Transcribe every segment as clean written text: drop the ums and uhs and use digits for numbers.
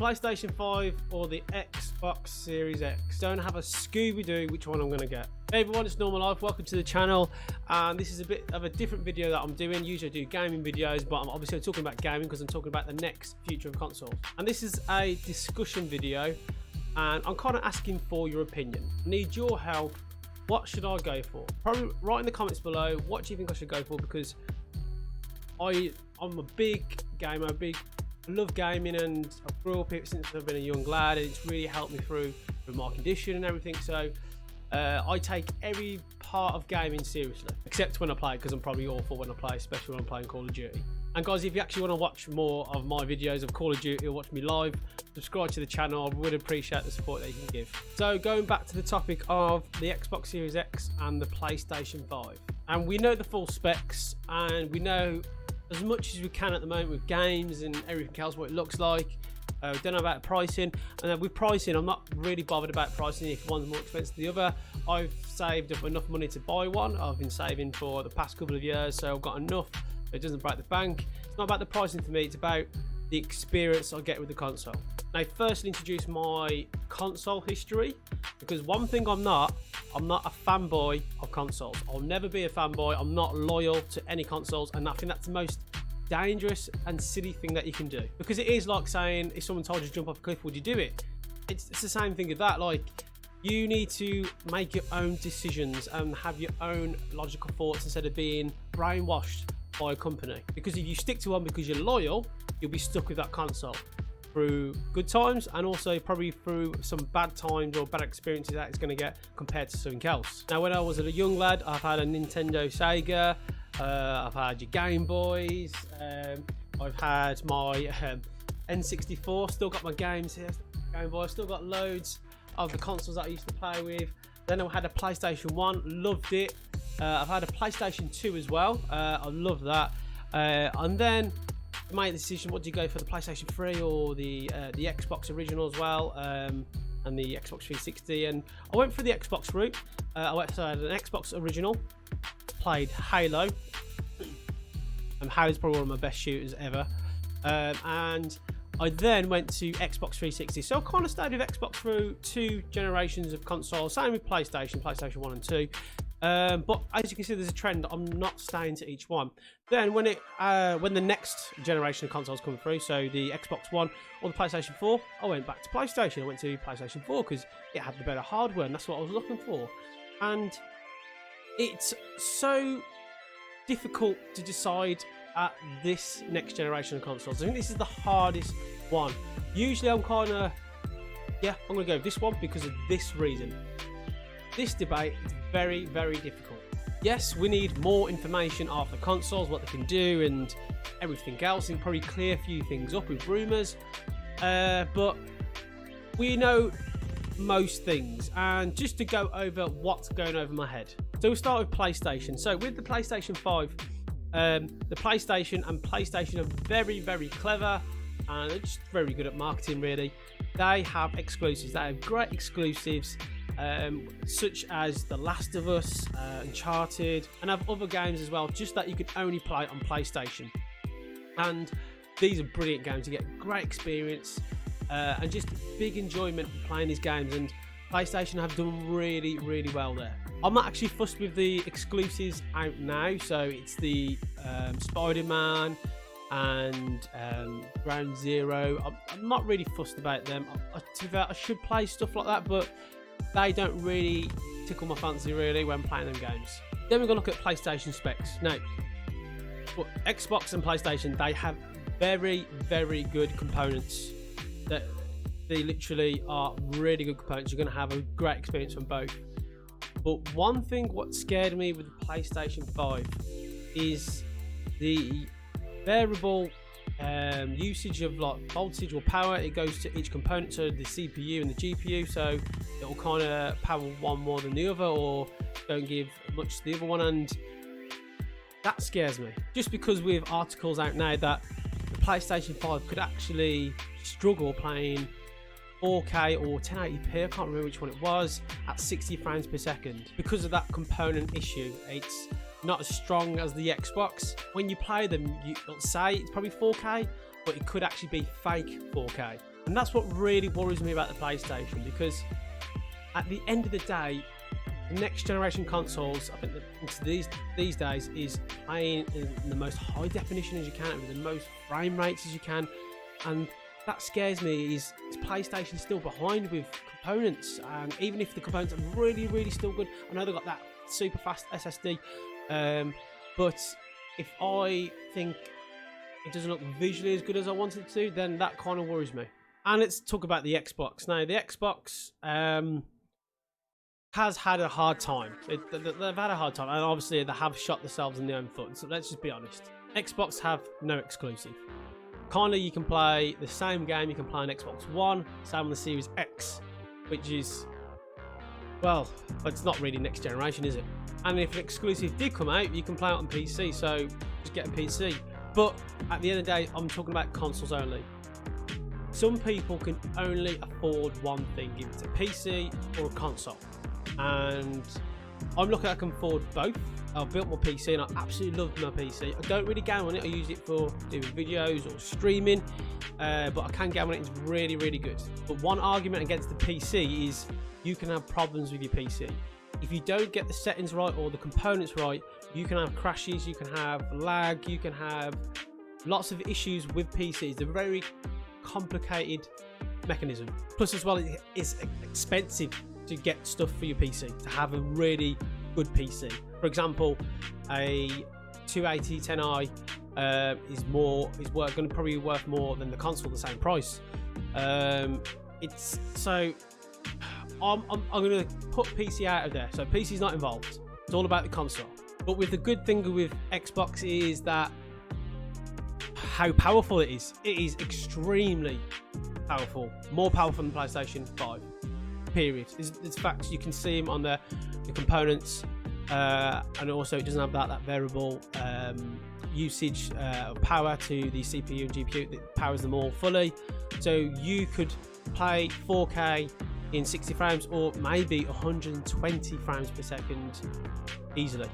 PlayStation 5 or the Xbox Series X. Don't have a Scooby-Doo which one I'm going to get. Hey everyone, it's Normal Life. Welcome to the channel. And this is a bit of a different video that I'm doing. Usually I do gaming videos, but I'm obviously talking about gaming because I'm talking about the next future of consoles. And this is a discussion video, and I'm kind of asking for your opinion. I need your help. What should I go for? Probably write in the comments below what do you think I should go for, because I'm a big gamer, I love gaming, and I grew up it since I've been a young lad, and it's really helped me through my condition and everything. So I take every part of gaming seriously, except when I play, because I'm probably awful when I play, especially when I'm playing Call of Duty. And guys, if you actually want to watch more of my videos of Call of Duty or watch me live, subscribe to the channel. I would appreciate the support that you can give. So going back to the topic of the Xbox Series X and the PlayStation 5, and we know the full specs, and we know as much as we can at the moment with games and everything else, what it looks like. We don't know about pricing, and with pricing I'm not really bothered about pricing if one's more expensive than the other. I've saved up enough money to buy one. I've been saving for the past couple of years, so I've got enough so it doesn't break the bank. It's not about the pricing for me, it's about the experience I get with the console. Now, firstly, introduce my console history, because one thing I'm not a fanboy of consoles. I'll never be a fanboy. I'm not loyal to any consoles, and I think that's the most dangerous and silly thing that you can do, because it is like saying, if someone told you to jump off a cliff, would you do it? It's the same thing with that. Like, you need to make your own decisions and have your own logical thoughts instead of being brainwashed by a company, because if you stick to one because you're loyal, you'll be stuck with that console through good times, and also probably through some bad times or bad experiences that it's going to get compared to something else. Now, when I was a young lad, I've had a Nintendo, Sega, I've had your Game Boys, I've had my N64, still got my games here, Game Boy. I've still got loads of the consoles that I used to play with. Then I had a PlayStation 1, loved it. I've had a PlayStation 2 as well, I love that. And then I made the decision, what do you go for, the PlayStation 3 or the Xbox original as well, and the Xbox 360. And I went for the Xbox route. I had an Xbox original, played Halo, and Halo's probably one of my best shooters ever. And I then went to Xbox 360. So I kind of stayed with Xbox through 2 generations of consoles. Same with PlayStation 1 and 2. But as you can see, there's a trend. I'm not staying to each one. Then when the next generation of consoles come through, so the Xbox One or the PlayStation 4, I went back to PlayStation. I went to PlayStation 4 because it had the better hardware, and that's what I was looking for. And it's so difficult to decide at this next generation of consoles. I think this is the hardest one. Usually I'm kind of, yeah, I'm going to go with this one because of this reason. This debate is very, very difficult. Yes, we need more information of the consoles, what they can do and everything else, and probably clear a few things up with rumours. But we know most things, and just to go over what's going over my head. So we'll start with PlayStation. So with the PlayStation 5, the PlayStation and PlayStation are very, very clever, and they're just very good at marketing, really. They have exclusives. They have great exclusives, such as The Last of Us, Uncharted, and have other games as well, just that you can only play on PlayStation. And these are brilliant games. You get great experience and just big enjoyment playing these games, and PlayStation have done really, really well there. I'm not actually fussed with the exclusives out now, so it's the Spider-Man and Ground Zero. I'm not really fussed about them. To be fair, I should play stuff like that, but they don't really tickle my fancy really when playing them games. Then we're going to look at PlayStation specs. Now, but Xbox and PlayStation, they have very, very good components. That they literally are really good components. You're going to have a great experience from both. But one thing what scared me with the PlayStation 5 is the variable usage of like voltage or power. It goes to each component, so the CPU and the GPU, so it will kind of power one more than the other, or don't give much to the other one, and that scares me. Just because with articles out now that the PlayStation 5 could actually struggle playing 4K or 1080p, I can't remember which one it was, at 60 frames per second because of that component issue. It's not as strong as the Xbox. When you play them, it'll say it's probably 4K, but it could actually be fake 4K. And that's what really worries me about the PlayStation, because at the end of the day, the next generation consoles, I think these days, is playing in the most high definition as you can, with the most frame rates as you can, and that scares me. Is PlayStation still behind with components? And even if the components are really still good, I know they've got that super fast SSD, but if I think it doesn't look visually as good as I wanted it to, then that kind of worries me. And let's talk about the Xbox. Now, the Xbox has had a hard time. They've had a hard time, and obviously they have shot themselves in their own foot. So let's just be honest. Xbox have no exclusive. Kindly, you can play the same game you can play on Xbox One, same on the Series X, which is, well, it's not really next generation, is it? And if an exclusive did come out, you can play it on PC, so just get a PC. But at the end of the day, I'm talking about consoles only. Some people can only afford one thing, either it's a PC or a console. And I'm looking, I can afford both. I've built my PC and I absolutely love my PC. I don't really game on it, I use it for doing videos or streaming, but I can game on it, it's really good. But one argument against the PC is you can have problems with your PC. If you don't get the settings right or the components right, you can have crashes, you can have lag, you can have lots of issues with PCs. They're very complicated mechanism. Plus as well, it's expensive to get stuff for your PC, to have a really good PC. For example, a 280 Ti is going to probably worth more than the console at the same price. It's so I'm going to put PC out of there. So PC's not involved. It's all about the console. But with the good thing with Xbox is that how powerful it is. It is extremely powerful, more powerful than PlayStation 5. Period. There's facts, you can see them on the components, and also it doesn't have that variable usage of power to the CPU and GPU that powers them all fully. So you could play 4K in 60 frames or maybe 120 frames per second easily.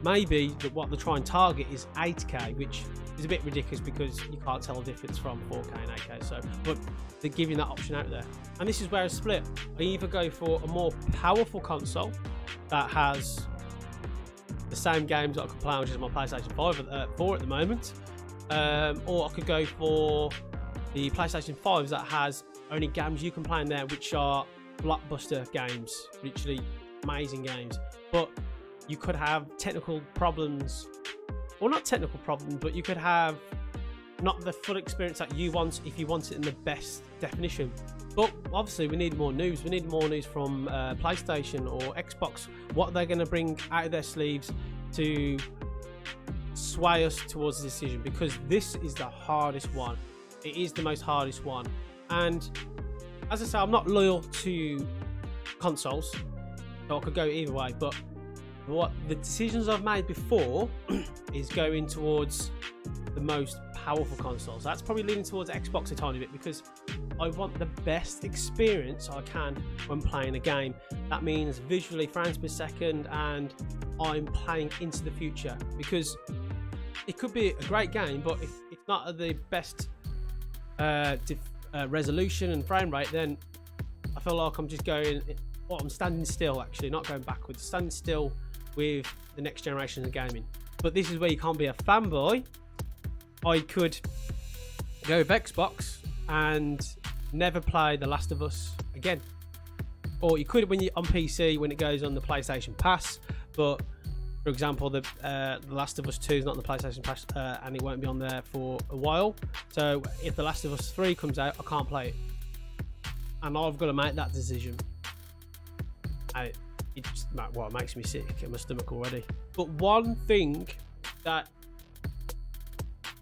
Maybe what they're trying to target is 8K, which is a bit ridiculous because you can't tell the difference from 4K and 8K. So, but they're giving that option out there, and this is where I split. I either go for a more powerful console that has the same games that I can play on, which is my PlayStation 4 at the moment, or I could go for the PlayStation 5 that has only games you can play in there, which are blockbuster games, literally amazing games. But you could have technical problems, or not technical problems, but you could have not the full experience that you want if you want it in the best definition. But obviously we need more news. We need more news from PlayStation or Xbox. What they're going to bring out of their sleeves to sway us towards the decision, because this is the hardest one. It is the most hardest one. And as I say, I'm not loyal to consoles, so I could go either way. But what the decisions I've made before is going towards the most powerful consoles. That's probably leaning towards Xbox a tiny bit, because I want the best experience I can when playing a game. That means visually, frames per second, and I'm playing into the future, because it could be a great game, but if it's not at the best resolution and frame rate, then I feel like I'm just going, well, I'm standing still, actually, not going backwards, standing still with the next generation of gaming. But this is where you can't be a fanboy. I could go with Xbox and never play The Last of Us again, or you could when you're on PC when it goes on the PlayStation Pass. But for example, the Last of Us 2 is not on the PlayStation Pass, and it won't be on there for a while. So if The Last of Us 3 comes out, I can't play it, and I've got to make that decision. It just, well, it makes me sick in my stomach already. But one thing that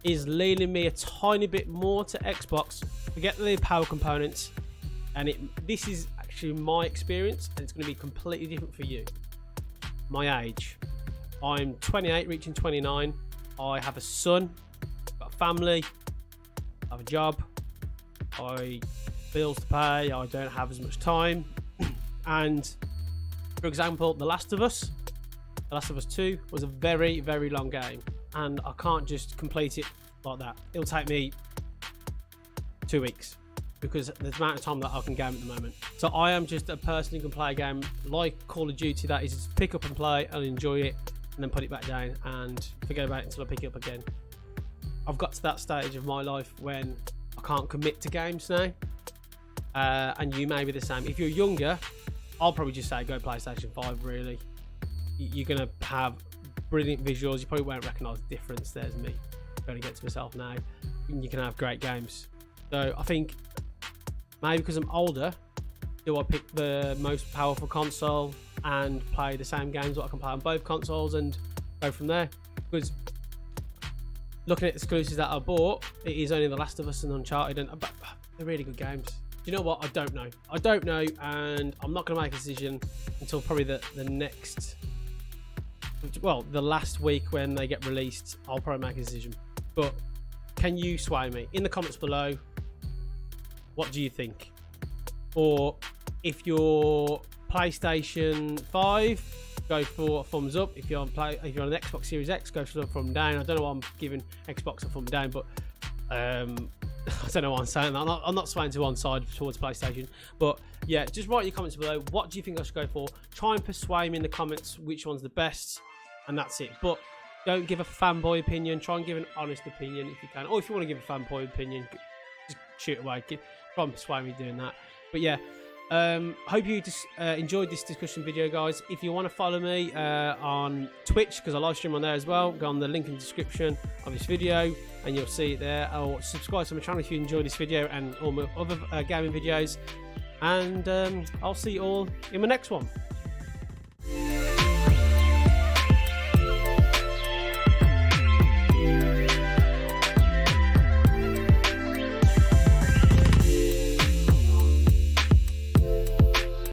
is leaning me a tiny bit more to Xbox, forget the power components, and this is actually my experience, and it's going to be completely different for you. My age. I'm 28, reaching 29. I have a son, got a family, I have a job, I bills to pay, I don't have as much time, and for example, The Last of Us 2 was a very long game, and I can't just complete it like that. It'll take me 2 weeks because there's the amount of time that I can game at the moment. So I am just a person who can play a game like Call of Duty, that is just pick up and play and enjoy it and then put it back down and forget about it until I pick it up again. I've got to that stage of my life when I can't commit to games now, and you may be the same. If you're younger, I'll probably just say go PlayStation 5 really. You're going to have brilliant visuals, you probably won't recognise the difference. There's me going against myself now. You can have great games. So I think maybe because I'm older, do I pick the most powerful console and play the same games that I can play on both consoles and go from there? Because looking at the exclusives that I bought, it is only The Last of Us and Uncharted, and they're really good games. You know what? I don't know, and I'm not going to make a decision until probably the next, well, the last week when they get released. I'll probably make a decision. But can you sway me in the comments below? What do you think? Or if you're PlayStation 5, go for a thumbs up. If you're on an Xbox Series X, go for a thumb down. I don't know why I'm giving Xbox a thumb down, but I don't know why I'm saying that. I'm not swaying to one side towards PlayStation. But yeah, just write in your comments below. What do you think I should go for? Try and persuade me in the comments which one's the best, and that's it. But don't give a fanboy opinion. Try and give an honest opinion if you can. Or if you want to give a fanboy opinion, just shoot away. Try and persuade me doing that. But yeah, hope you just enjoyed this discussion video, guys. If you want to follow me on Twitch, because I live stream on there as well, go on the link in the description of this video and you'll see it there. Or subscribe to my channel if you enjoy this video and all my other gaming videos. And I'll see you all in my next one.